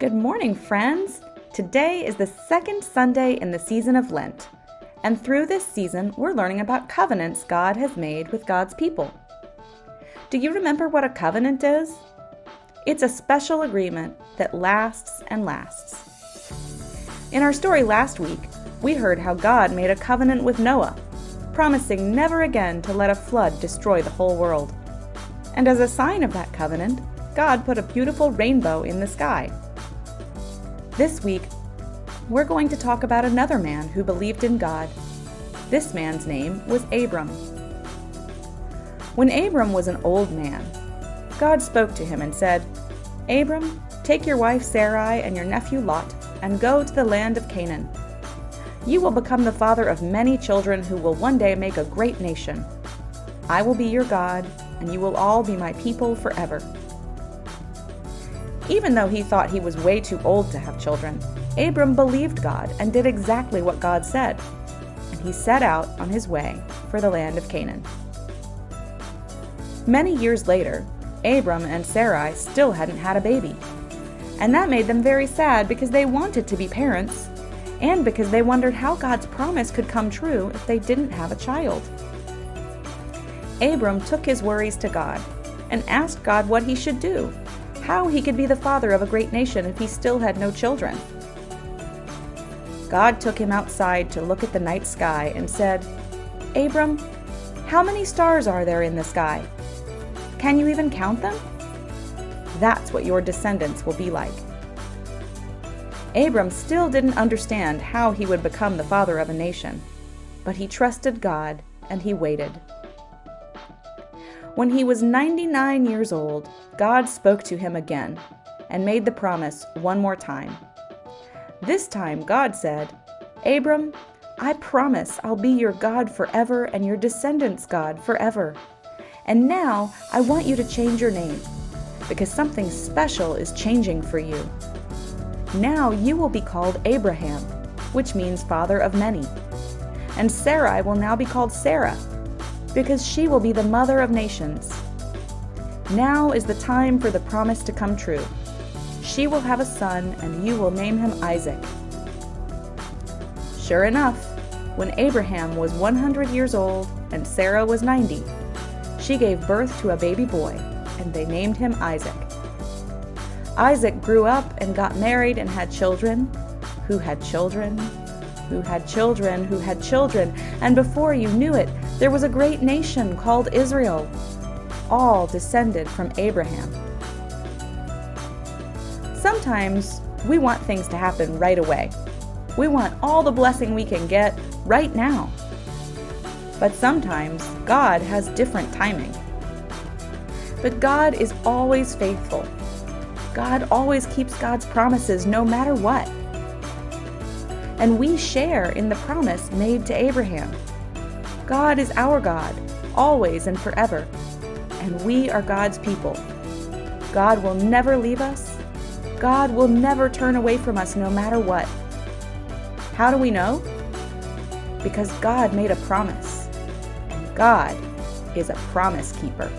Good morning, friends! Today is the second Sunday in the season of Lent, and through this season, we're learning about covenants God has made with God's people. Do you remember what a covenant is? It's a special agreement that lasts and lasts. In our story last week, we heard how God made a covenant with Noah, promising never again to let a flood destroy the whole world. And as a sign of that covenant, God put a beautiful rainbow in the sky. This week, we're going to talk about another man who believed in God. This man's name was Abram. When Abram was an old man, God spoke to him and said, "Abram, take your wife Sarai and your nephew Lot and go to the land of Canaan. You will become the father of many children who will one day make a great nation. I will be your God, and you will all be my people forever." Even though he thought he was way too old to have children, Abram believed God and did exactly what God said, and he set out on his way for the land of Canaan. Many years later, Abram and Sarai still hadn't had a baby, and that made them very sad because they wanted to be parents, and because they wondered how God's promise could come true if they didn't have a child. Abram took his worries to God and asked God what he should do, how he could be the father of a great nation if he still had no children. God took him outside to look at the night sky and said, "Abram, how many stars are there in the sky? Can you even count them? That's what your descendants will be like." Abram still didn't understand how he would become the father of a nation, but he trusted God and he waited. When he was 99 years old, God spoke to him again and made the promise one more time. This time, God said, "Abram, I promise I'll be your God forever and your descendants' God forever. And now I want you to change your name, because something special is changing for you. Now you will be called Abraham, which means father of many. And Sarai will now be called Sarah, because she will be the mother of nations. Now is the time for the promise to come true. She will have a son, and you will name him Isaac." Sure enough, when Abraham was 100 years old and Sarah was 90, she gave birth to a baby boy, and they named him Isaac. Isaac grew up and got married and had children, who had children, who had children, who had children, and before you knew it, there was a great nation called Israel, all descended from Abraham. Sometimes we want things to happen right away. We want all the blessing we can get right now. But sometimes God has different timing. But God is always faithful. God always keeps God's promises no matter what. And we share in the promise made to Abraham. God is our God, always and forever, and we are God's people. God will never leave us. God will never turn away from us no matter what. How do we know? Because God made a promise, and God is a promise keeper.